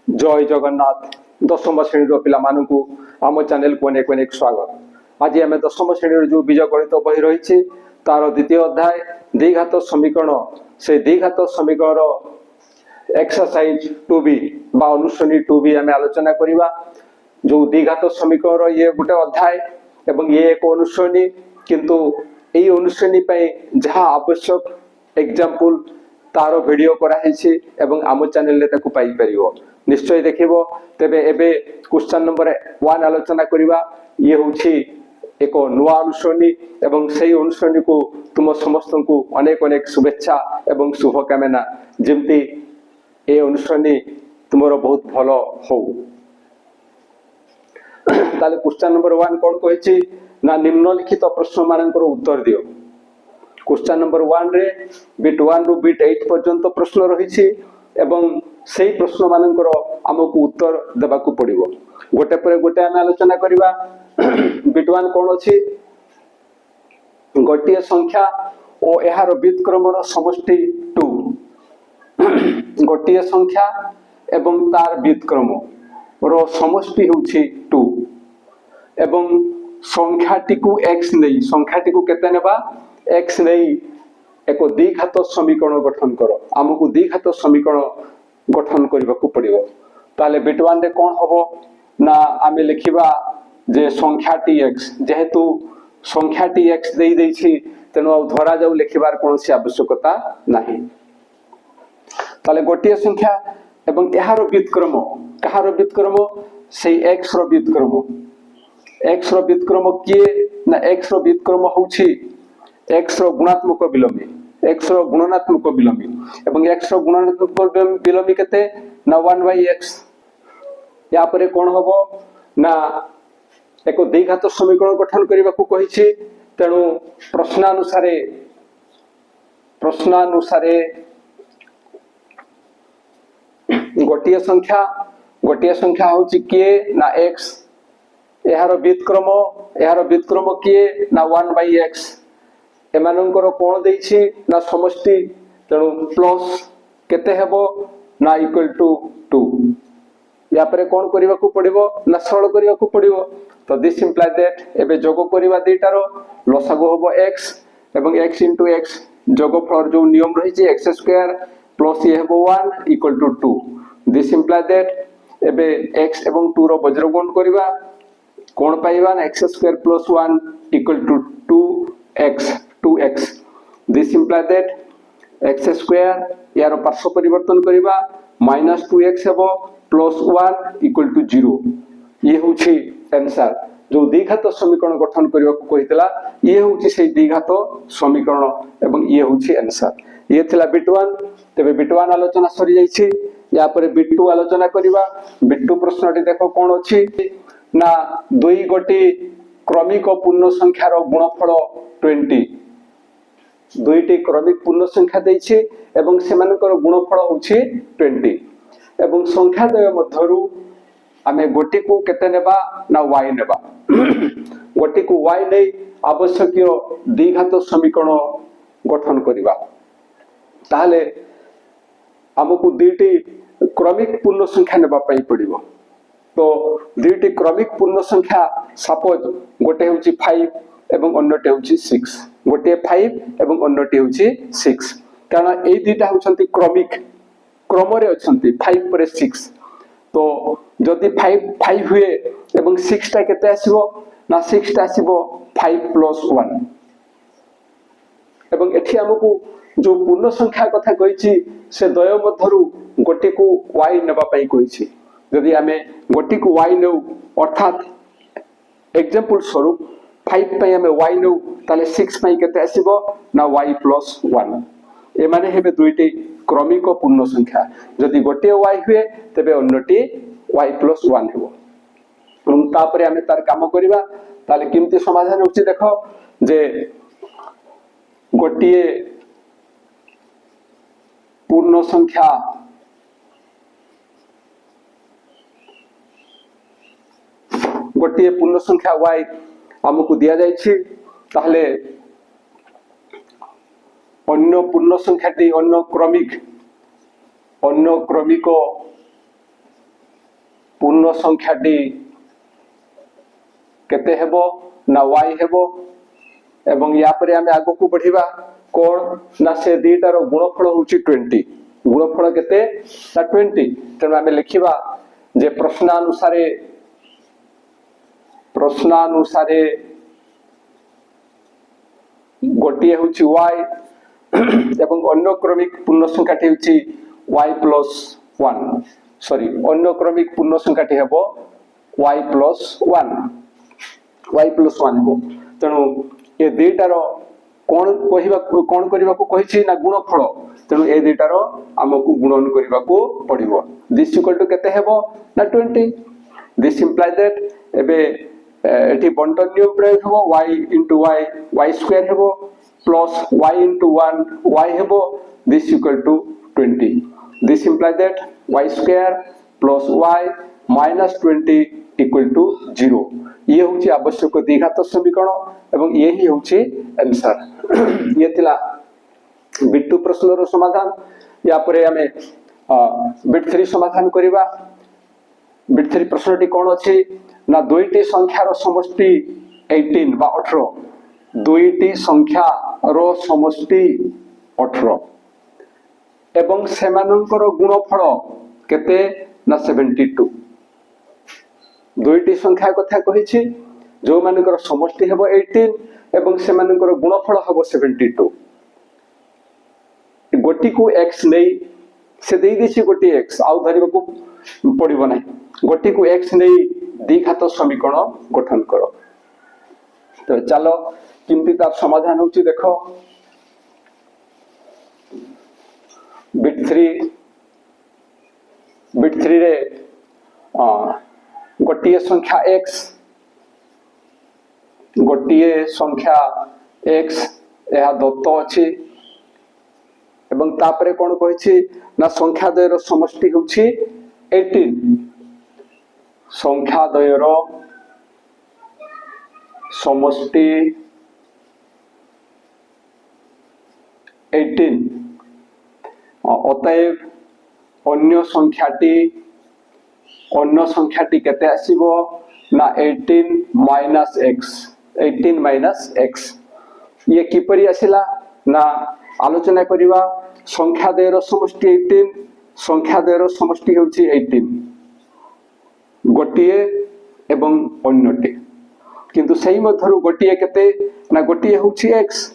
जय जगन्नाथ दशम श्रेणी पिला मानू आम चैनल को अनेक अनेक स्वागत। आज आम दशम श्रेणी जो बीज गणित बही रही तार द्वितीय अध्याय द्विघात समीकरण से द्विघात समीकरण एक्सरसाइज 2B बा अनुश्रेणी 2B आम आलोचना करवा। जो द्विघात समीकरण ये गोटे अध्याय एवं ये एक अनुश्रेणी किंतु यही अनुश्रेणी जहाँ आवश्यक एग्जाम्पल तार वीडियो कराई एवं आम चैनल पाई परियो निश्चय देखिबो। तेबे एबे क्वेश्चन नंबर 1 आलोचना करवा। ये होछि एक नुआ अनुश्रेणी एवं सही अनुश्रेणी को तुम समस्त को अनेक अनेक शुभेच्छा एवं शुभकामना जेमती ए अनुश्रेणी तुमरो बहुत भलो हो। ताले क्वेश्चन नंबर 1 कोन कहिछि ना निम्नलिखित प्रश्न मानकर उत्तर दियो। क्वेश्चन नंबर 1 रे बिट 1 रु बिट 8 पर्यंत प्रश्न रही एवं से प्रश्न मानकर आमको उत्तर देवाक पड़ो। गोटे पर गोटे आम आलोचना करवा। बिट 1 कौन अच्छी गोटे संख्या और यार व्युत्क्रमर समष्टि 2 गोटे संख्या एवं तार व्युत्क्रम रो समष्टि होछि 2 एवं संख्याटी को x नहीं संख्याटी को केते नेबा x नहीं एक द्विघात समीकरण गठन करो। आमको द्विघात समीकरण गठन करने को पड़ो। ताले बिट 1 रे कौन हम ना आम लिखा जे संख्याटी x जेहेतु संख्याटी x दे देछि तेणु धरा जाऊ लिखबार कौन आवश्यकता नहीं। ताले गोटे संख्या एवं यार व्युत्क्रम कहार व्युत्क्रम से x रो व्युत्क्रम x रो व्युत्क्रम किए ना x रो व्युत्क्रम होछि x रो गुणात्मक विलोमी x रो गुणनात्मक विलोमी एवं x रो गुणनात्मक विलोमी केते ना 1/x। या परे कोन हबो ना एक द्विघात समीकरण गठन करबा को कहिछि तेणु प्रश्नानुसारे गोटिए संख्या होछि के ना x यार व्युत्क्रम किए ना 1/x एमानंकर कोण देछि ना समष्टि तेणु प्लस केते हेबो ना इक्वल टू 2। या परे कोण करबा को पड़िबो ना सरल करबा को पड़िबो। तो दिस इंप्लाय दैट एबे जोग करबा देटारो लसागु होबो x एवं x into x जोगफल जो नियम रहिछि x² प्लस ये हेबो 1 equal to 2। This imply that एबे x एवं 2 रो वज्रगुण करबा कोण पाइबा ना x² plus 1 equal to 2x। This imply that x² यार पार्श्व परिवर्तन करबा -2x हेबो प्लस 1 इक्वल टू 0। ये होछि आंसर जो द्विघात समीकरण गठन करबा को कहितला। ये होछि से द्विघात समीकरण एवं ये होछि आंसर। ये थिला बिट 1। तबे बिट 1 आलोचना सरी जाइछि। या पर बिट 2 आलोचना करबा। बिट 2 प्रश्नटी देखो कोन अछि ना दुई गोटी क्रमिक पूर्ण संख्यार गुणफल 20 दुईटी क्रमिक पूर्ण संख्या देछि एवं सेमानकर गुणफल होछि 20 एवं संख्या द्वय मध्यरु आमे गोटी को केते नेबा ना y नेबा। गोटी को y नै आवश्यक द्विघात समीकरण गठन करबा। ताहले हमकु दुईटी क्रमिक पूर्ण संख्या नेबा पई पड़िबो। तो दुईटी क्रमिक पूर्ण संख्या सपोज गोटे होछि 5 एवं अन्यटे होछि 6 गोटे 5 एवं अन्यटे होछि 6 कारण ए दुईटा होछंती क्रमिक क्रम रे अछंती 5 पर 6। तो जदि 5 हुए एवं 6 टा केते आसीबो ना 6 टा आसीबो 5 प्लस 1 एवं एठी हमकु जो पूर्ण संख्या कथा कहिछि से द्वय मध्यरु गोटे को y नेबा पई कहिछि। यदि आमे गोटी को y नेउ अर्थात एग्जांपल स्वरूप 5 पई आमे y नेउ ताले 6 पई केते आसीबो ना y प्लस 1। ए माने हेबे दुईटी क्रमिक पूर्ण संख्या यदि गोटे y हुए तबे अन्यटी y प्लस 1 हेबो। हम तापरे आमे तार काम करबा। ताले किमती समाधान होछि देखो जे गोटिए पूर्ण संख्या गोटिए पूर्ण संख्या y हमकु दिया जाइछि। ताहले अन्य पूर्ण संख्याटी अन्य क्रमिक पूर्ण संख्याटी केते हेबो ना y हेबो एवं या परे आमे आगो को बढ़िबा कोन ना से दीटार गुणफल होची 20 गुणफल केते ना 20 तेणु आमे लिखिबा जे प्रश्नानुसारे गोटिए होची y एवं अन्य क्रमिक पूर्ण संख्याटी होची y प्लस 1 सॉरी अन्य क्रमिक पूर्ण संख्याटी हेबो y प्लस 1 हो तेणु ए दुईटार कौन कहिबा कौन करबा को कहिछि ना गुणफल तेणु ए दुईटार हमकु गुणन करबा को पड़िबो दिस इक्वल टू केते हेबो ना 20 दिस इंप्लाय दैट एबे एठी बंटन नियम प्रयोग हेबो y into y स्क्वायर हेबो प्लस y into 1 y हेबो this equal to 20 this imply that y square plus y minus 20 equal to 0 ये होची आवश्यक द्विघात समीकरण एवं ये ही होची आंसर ये थिला बिट 2 प्रश्न रो समाधान या परे हमें बिट 3 समाधान करिबा बिट 3 प्रश्नटी कोन अछि ना दुईटी संख्या रो समष्टि 18 बा 18 दुईटी संख्या रो समष्टि 18 एवं सेमानंकर गुणफल केते ना 72 दुईटी संख्या कथा कहिछि जो मानकर समष्टि हेबो 18 एवं से मानकर गुणफल हेबो 72 गोटी को x नै से देई दिछि गोटी x आउ धरिबा को पड़िबो नै गोटी को x नै द्विघात समीकरण गठन करो तो चलो किंतु तार समाधान होछि देखो बिट 3 रे गोटिए संख्या x यह दत्त अछि एवं तापरे कोन कहिछि ना संख्या द्वयर समष्टि होछि 18 संख्या द्वयर समष्टि 18 अतएव अन्य संख्याटी केते आसीबो ना 18 माइनस x ये किपरि आसिला ना आलोचना करिवा संख्या द्वयर समष्टि 18 संख्या द्वयर समष्टि होछि 18 गोटिए एवं अन्यटी किंतु सही मध्यरु गोटिए केते ना गोटिए होछि x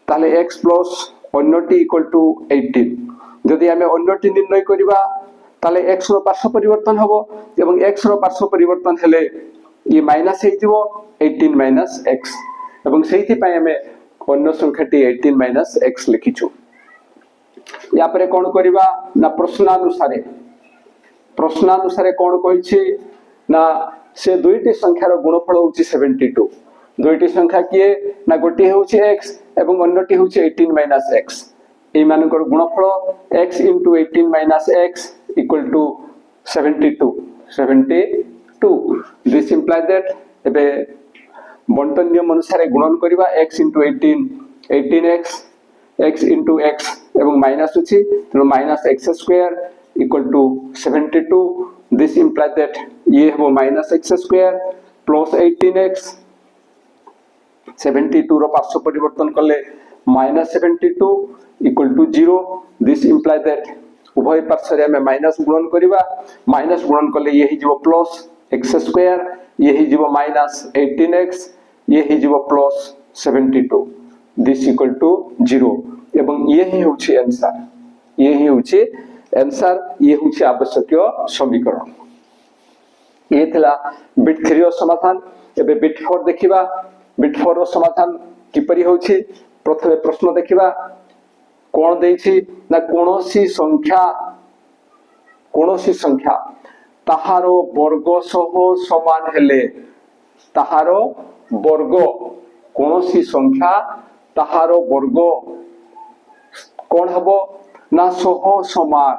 ताले x प्लस अन्यटी इक्वल टू 18 जदि हमें अन्यटी निर्णय करिवा ताले x रो पार्श्व परिवर्तन हबो एवं x रो पार्श्व परिवर्तन हेले ये माइनस हे जिवो 18 माइनस x एवं सेहिति पय हमें अन्य संख्याटी 18 माइनस x लिखिछु या परे कोन करिवा ना प्रश्नानुसारे कोन कहिछि ना से दुईटी संख्यार गुणफल होछि 72 दुईटी संख्या किए ना गोटी होछि x एवं अन्यटी होछि 18 माइनस x ए मानकर गुणफल x into 18 minus x equal to 72 this implies that एबे बंटन नियम अनुसार गुणन करिवा x into 18x x into x एवं माइनस अछि तो minus x square equal to 72 this implies that ये हो minus x square plus 18x 72 रो पार्श्व परिवर्तन करले minus 72 equal to 0 this implies that उभय पार्श्व रे हमें माइनस गुणन करिवा माइनस गुणन करले ये ही जीवो प्लस x स्क्वायर ये ही जीवो माइनस 18x ये ही जीवो प्लस 72 दिस इक्वल टू 0 एवं ये ही होछि आंसर ये होछि आवश्यक समीकरण ये थिला बिट 3 रो समाधान एबे बिट 4 देखिबा बिट 4 रो समाधान किपरि होछि प्रथमे प्रश्न देखिबा कोन देछि ना कोनोसी संख्या ताहारो वर्ग सह समान हेले ताहारो वर्ग कोनोसी संख्या ताहारो वर्ग कोन हबो ना सह समान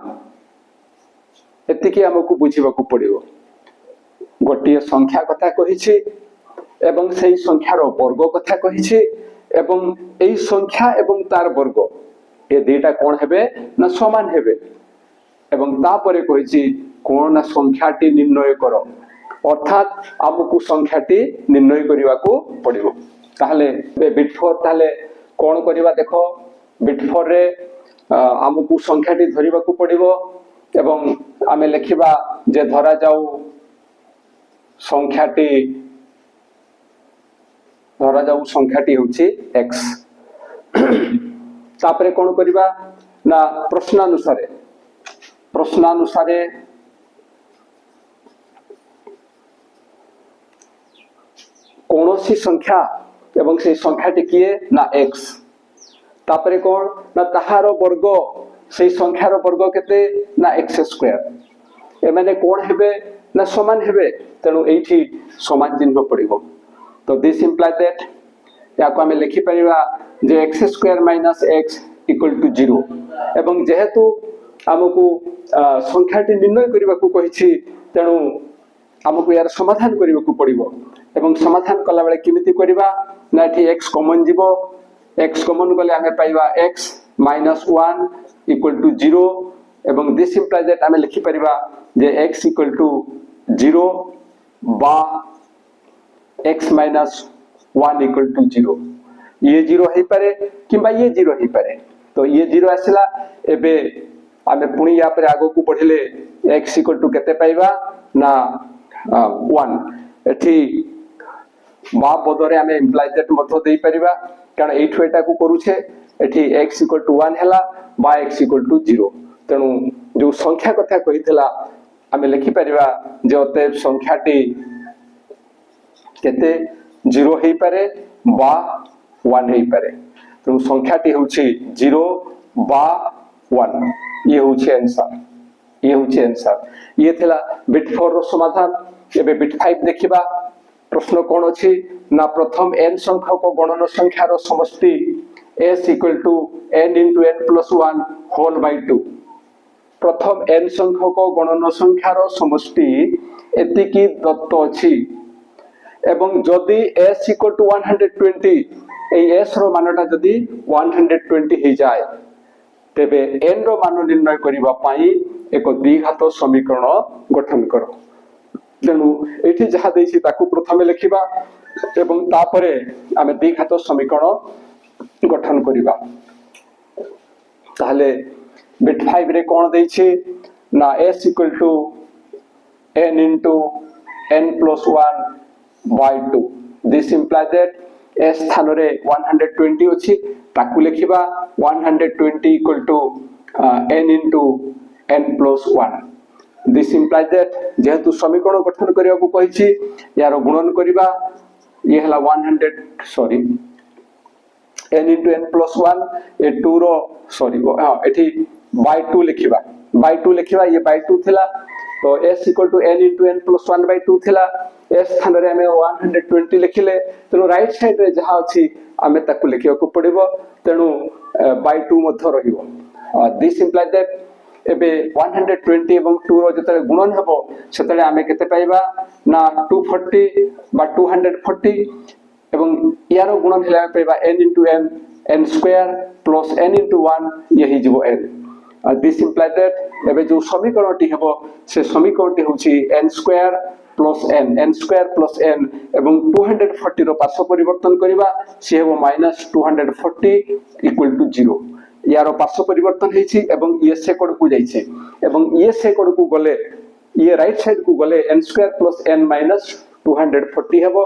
एतिके हमकु बुझिबा को पड़िबो गोटिए संख्या कथा कहिछि एवं सेही संख्यार वर्ग कथा कहिछि एवं एई संख्या एवं तार वर्ग ए दुईटा कोन हेबे ना समान हेबे एवं तापरे कहिछि कोण ना संख्याटी निर्णय करो अर्थात आमको संख्याटी निर्णय करने को पड़ो ताहले बिट 4 ताहले कौन करवा देखो बिट 4 रे आमको संख्याटी धरवा को पड़ो एवं आमे लिखिबा जे धरा जाऊ संख्याटी होची x तापरे कौन करवा ना प्रश्नानुसारे कौन सी संख्या एवं से संख्याटी किए ना x तापरे कौन ना ताहार वर्ग से संख्यार वर्ग केते ना x स्क्वायर एमाने कौन हेबे ना समान हेबे तेणु एठी समान चिन्ह पड़िबो तो दिस इंप्लाय दैट याको हमें लिखि परिबा जे x square minus x equal to 0 एवं जेहेतु हमकु संख्याटी निर्णय करबा को कहिछि तेणु हमकु यार समाधान करबा को पड़िबो एवं समाधान कला बेले किमिति करबा ना एठी x कॉमन जीवो x कॉमन गले हमें पाइबा x माइनस 1 इक्वल टू 0 एवं दिस इंप्लाय दैट हमें लिखि परिबा जे x इक्वल टू 0 बा x माइनस 1 इक्वल टू 0 ये 0 है पारे किंबा ये 0 है पारे तो ये 0 आसला एबे आमे पुणी या पर आगो को पढिले x इक्वल टू केते पाइबा ना 1 एठी बा बदरे आमे इंप्लाय दैट मथो देई परिबा कारण एठो एटा को करूछे एठी x इक्वल टू 1 हैला बा x इक्वल टू 0 तेनु जो संख्या कथा कहितला आमे लिखि परिबा जे अतएव संख्याटी केते 0 हेई पारे बा 1 हेई पारे तेनु संख्याटी होछि 0 बा 1 ये होछि आंसर ये थिला बिट 4 रो समाधान एबे बिट 5 देखिबा प्रश्न कोन अछि ना प्रथम n संख्यक गणन संख्यार समष्टि s equal to n into n plus 1 whole by 2 प्रथम n संख्यक गणन संख्यार समष्टि एतिकी दत्त अछि एवं जदि s इक्वल टू 120 ए s रो मानटा जदि 120 हे जाय तेबे n रो मान निर्णय करिबा पई एक द्विघात समीकरण गठन करो तेणु एठी जहा देछि ताकू प्रथमे लिखिबा एवं तापरे आमे द्विघात समीकरण गठन करिबा ताहले बिट 5 रे कोन देछि ना s equal to n into n plus 1 by 2 this imply that s स्थान रे 120 अछि ताकू लिखिबा 120 equal to n into n plus 1 this imply that जेहेतु समीकरण गठन करिया को कहिछि यार गुणन करिबा ये हला 100 sorry n into n plus 1 ए 2 रो सॉरी हां एठी by 2 लिखिबा ये by 2 थिला तो s equal to n into n plus 1 by 2 थिला s स्थान रे हमें 120 लिखिले तेनु राइट साइड रे जहा अछि हमें ताकू लिखिया को पड़िबो तेनु by 2 मध्य रहिबो दिस इंप्लाय दैट एबे 120 एवं 2 रो जतले गुणन हबो सेतले हमें केते पाइबा ना 240 बा 240 एवं यारो गुणन हेला पाइबा n into n square plus n into 1 यही जीवो n दिस इंप्लाय दैट एबे जो समीकरणटी हबो से समीकरणटी होची n स्क्वायर प्लस n एवं 240 रो पार्श्व परिवर्तन करिबा से हबो -240 इक्वल टू 0 यारो पार्श्व परिवर्तन हेछि एवं ये सेकंड को जाइछे एवं ये सेकंड को गले ये राइट साइड को गले n square plus n minus 240 हेबो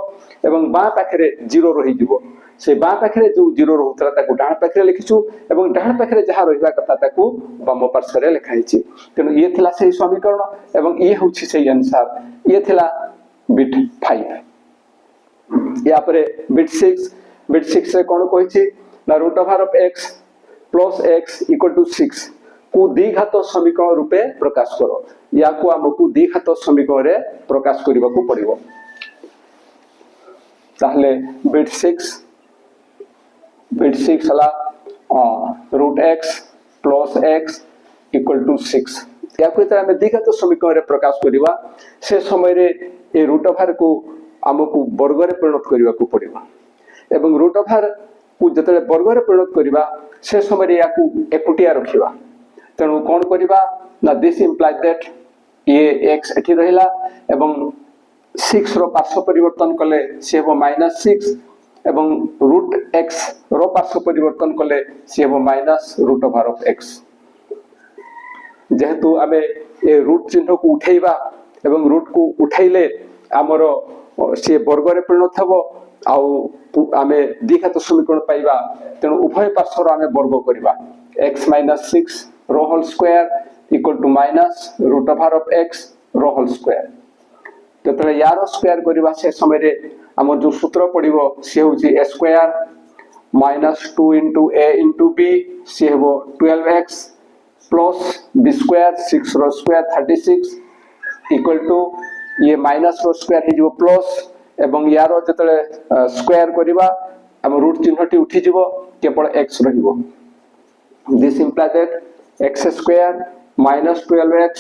एवं बा पाखरे 0 रहि जिवो से बा पाखरे जो 0 रहउतला ताकू डाण पाखरे लिखिछु एवं डाण पाखरे जहा रहिबा कथा ताकू बाम पार्श्व रे लिखा हेछि तेनु ये थिला सेही समीकरण एवं ये होछि सेही आंसर ये थिला बिट 5 या परे बिट 6 रे कोन कहिछि ना root over of x plus x equal to 6 को द्विघात समीकरण रूपे प्रकाश करो या को हमकु द्विघात समीकरण रे प्रकाश करिबा को पड़िबो ताहले बिट 6 हला root x plus x equal to 6 या को तरह में द्विघात समीकरण रे प्रकाश करिबा से समय रे ए रूट ओवर को हमकु वर्ग रे परिणत करिबा को पड़िबो एवं रूट ओवर को जतले वर्ग रे परिणत करिबा से समय रे याकू एकुटिया रखिबा तेणु कोन करिबा ना दिस इंप्लाय दैट ये x एठी रहिला एवं 6 रो पार्श्व परिवर्तन कले से हेबो -6 एवं रूट x रो पार्श्व परिवर्तन कले से हेबो -√x। जेहेतु आमे ए रूट चिन्ह को उठेइबा एवं रूट को उठाइले आमर से वर्ग रे परिणत हेबो आउ आमे द्विघात समीकरण पाइबा तेणु उभय पार्श्वर आमे वर्ग करिबा x - 6 रो whole square equal to -√x रो होल स्क्वायर। जतले यार स्क्वायर करिबा से समय रे हमर जो सूत्र पडिबो से होची a स्क्वायर -2 * a * b से हेबो 12x प्लस b स्क्वायर 6 रो स्क्वायर 36 इक्वल टू ये माइनस रो स्क्वायर हे जो प्लस एवं यार जतले स्क्वायर करिबा हम रूट चिन्हटी उठी जिवो केवल x रहिबो। This imply that x square -12x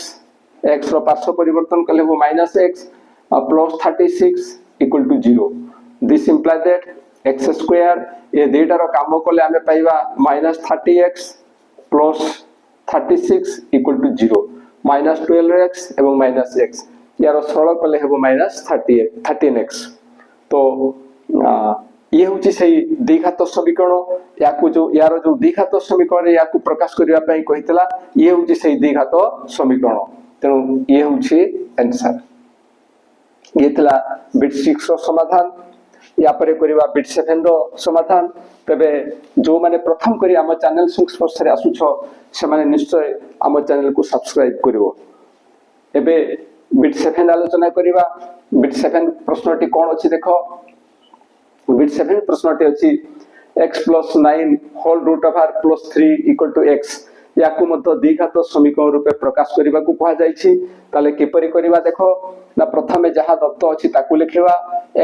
x रो पार्श्व परिवर्तन कले वो -x plus 36 equal to 0। This imply that x square ये डेटा रो काम कले हमें पाइबा -30x plus 36 equal to 0 -12x एवं -x यार सरल कले हेबो -13x। तो ये होची सही द्विघात समीकरण याकू जो यार जो द्विघात समीकरण याकू प्रकाश करिवा पई कहितला ये होची सही द्विघात समीकरण तेणु ये होची आंसर। ये तला बिट 6 रो समाधान या परे करिवा बिट 7 रो समाधान। तबे जो माने प्रथम करी हम चैनल संस्पर्श रे आसु छ से माने निश्चय हम चैनल को सब्सक्राइब करिवो। एबे बिट 7 आलोचना करिवा। बिट 7 प्रश्नटी कोन अछि देखो बिट 7 प्रश्नटी अछि x + 9 whole root over +3 = x याकू मत द्विघात समीकरण रूपे प्रकाश करिबा को कहा जाय छी। ताले केपरि करिबा देखो ना प्रथमे जहा दत्त अछि ताकू लिखिबा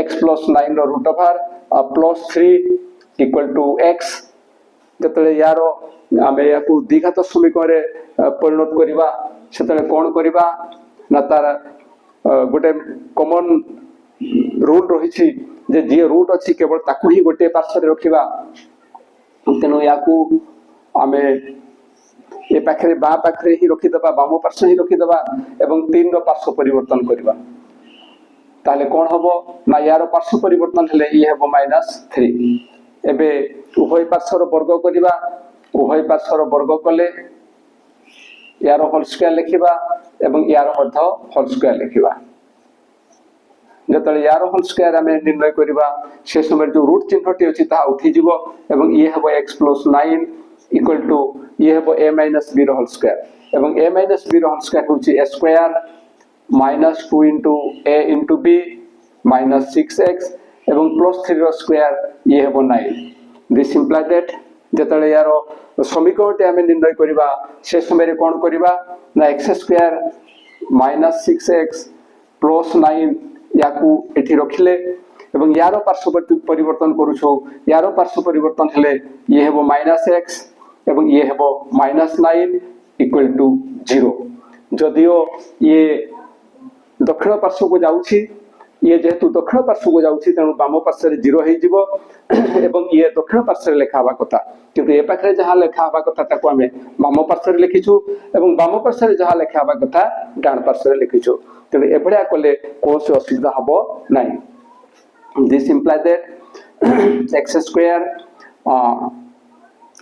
x + 9 रो रूट ओवर +3 = x। जतले यारो आमे याकू द्विघात समीकरण रे परिणत करिबा सेतले कोन करिबा ना तार गोटे कॉमन रूल रही छी जे जे रूट अछि केवल ताकू ही गोटे पार्श्व रे रखिबा। तेनो याकू आमे ए पाखरे बा पाखरे ही रखि दबा बाम पार्श्व ही रखि दबा एवं 3 रो पार्श्व परिवर्तन करिबा। ताले कोन हबो ना यार पार्श्व परिवर्तन हेले ई हेबो -3। एबे उभय पार्श्व रो वर्ग करिबा उभय पार्श्व रो वर्ग कले यार होल स्क्वायर लिखिबा एवं यार मध्य होल स्क्वायर लिखिबा। जतले यार होल स्क्वायर हमें निर्णय करिबा से समय जो रूट चिन्हटी अछि ता उठी जिवो एवं ये हेबो x + 9 इक्वल टू ये हेबो a - b रो होल स्क्वायर एवं a - b रो होल स्क्वायर होची a square -2 * a * b -6x एवं +3 रो स्क्वायर ये हेबो 9। दिस इंप्लाय दैट जतले यार समीकरणटी हमें निर्णय करिबा से समय रे कोन करिबा ना x स्क्वायर -6x + 9 याकू एठी रखिले एवं यार पार्श्व परिवर्तन करूछो यार पार्श्व परिवर्तन हेले ये हेबो -x एवं ये हेबो -9 = 0। जदियो ये दक्षिण पार्श्व को जाउछि ये जेहेतु दक्षिण पार्श्व को जाउछि तेनु बाम पार्श्व रे 0 हे जिवो एवं ये दक्षिण पार्श्व रे लेखा हवा कथा किंतु ए पाखरे जहा लेखा हवा कथा ताको हमें बाम पार्श्व रे लिखिछु एवं बाम पार्श्व रे जहा लेखा हवा कथा डान पार्श्व रे लिखिछु तेनु एभळा कले कोनसे असुविधा हबो नाही। This imply that x square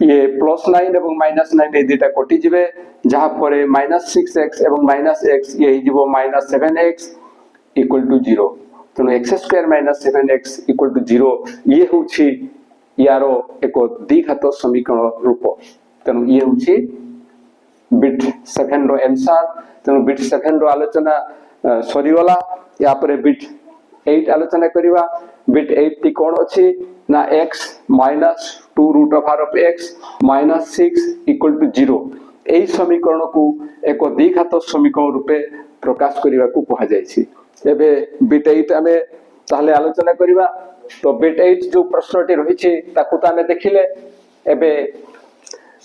ये +9 एवं -9 ए दुटा कटि जिवे जहा परे -6x एवं -x ये जिवो -7x = 0। तेणु x स्क्वायर -7x = 0 ये होछि यारो एक द्विघात समीकरण रूप। तेणु ये होछि बिट 7 रो आंसर। तेणु बिट 7 रो आलोचना सरीगला या परे बिट 8 आलोचना करिवा। बिट 8 टी कोन अछि ना x - 2√x -6 = 0 एई समीकरण को एक द्विघात समीकरण रूपे प्रकाश करिवा को कहा जाय छी। एबे बिट 8 हमें ताहले आलोचना करिवा। तो बिट 8 जो प्रश्नटी रही छी ताकू त हमें देखिले एबे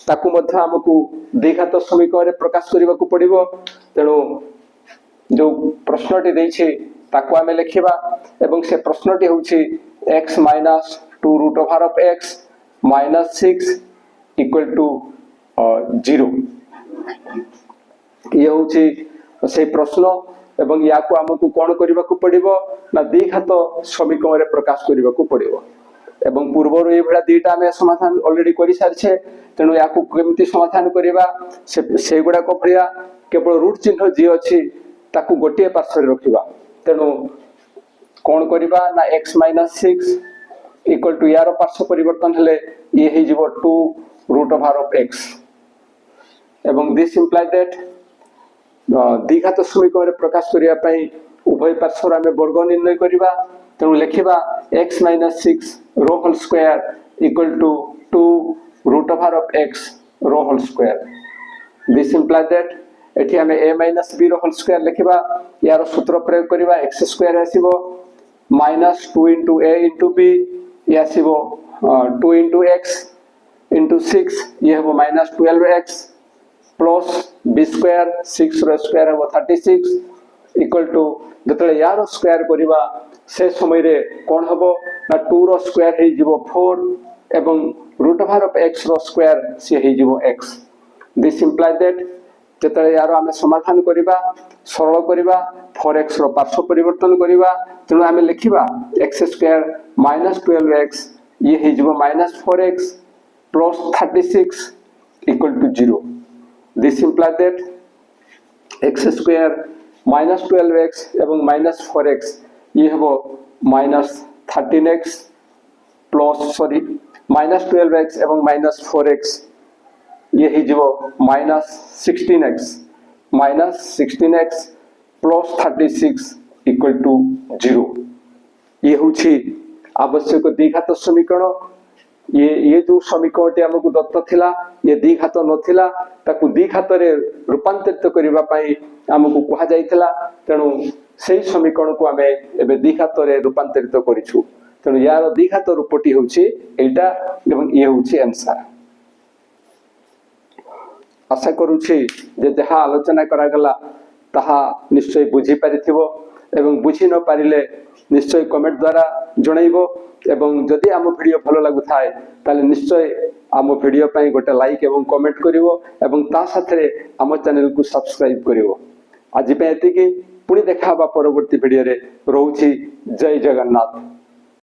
ताकू मध्य हमकू द्विघात समीकरण रे प्रकाश करिवा को पड़िबो। तेणु जो प्रश्नटी देई छी ताकू हमें लिखिबा एवं से प्रश्नटी होछि x - 2√x -6 = 0। ये होछि से प्रश्न एवं या को हमकु कोन करबा को पड़िबो ना द्विघात समीकरण रे प्रकाश करबा को पड़िबो एवं पूर्व रे भला दीटा में समाधान ऑलरेडी करि सारछे तेनु या को केमिति समाधान करबा से गुडा को भलिया केवल रूट चिन्ह जे अछि ताकू गोटे पार्श्व रे रखिबा तेनु कोन करबा ना x - 6 इक्वल टू यार पार्श्व परिवर्तन हेले ये हे जीवो 2 रूट ओवर ऑफ x एवं दिस इंप्लाई दैट द्विघात समीकरण रे प्रकाश करिया पई उभय पार्श्व रे हम वर्ग निर्णय करबा तेनु लेखिबा x - 6 रो whole square equal to 2 root over of x रो whole square this imply that एठी हम a - b रो होल स्क्वायर लेखिबा यार सूत्र प्रयोग करबा x स्क्वायर आसीबो -2 into a into b ये आसीबो 2 into x into 6 ये हबो -12x प्लस b स्क्वायर 6 रो स्क्वायर हबो 36 इक्वल टू जतले यार स्क्वायर करबा से समय रे कोन हबो ना 2 रो स्क्वायर हे जीवो 4 एवं रूट ओवर ऑफ x रो स्क्वायर से हे जीवो x दिस इंप्लाई दैट जतले यार हम समाधान करबा सरल करबा 4x रो पार्श्व परिवर्तन करबा तेनु हम लिखिबा x स्क्वायर -12x ये हे जीवो -4x plus 36 equal to 0 this imply that x square -12x एवं -4x ये हबो -13x प्लस -12x एवं -4x ये हे जीवो -16x प्लस 36 इक्वल टू 0 ये होछि आवश्यक द्विघात समीकरण ये जो समीकरण टे हमकु दत्त थिला ये द्विघात नथिला ताकु द्विघात रे रूपांतरित करबा पई हमकु कहा जाइथिला तेनु सेही समीकरण को हमें एबे द्विघात रे रूपांतरित करिछु तेनु यार द्विघात रूपटी होछि एटा एवं ये होछि आंसर आशा करूछि जे जहा आलोचना करा गला ताहा निश्चय बुझी पारिथिबो एवं बुझी न पारिले निश्चय कमेंट द्वारा जणाइबो एवं जदि आम वीडियो भलो लागु थाए ताले निश्चय आम वीडियो पई गोटे लाइक एवं कमेंट करिवो एवं ता साथरे आम चैनल को सब्सक्राइब करिवो आज पे एति कि पुणी देखाबा परवर्ती वीडियो रे रहउछि जय जगन्नाथ।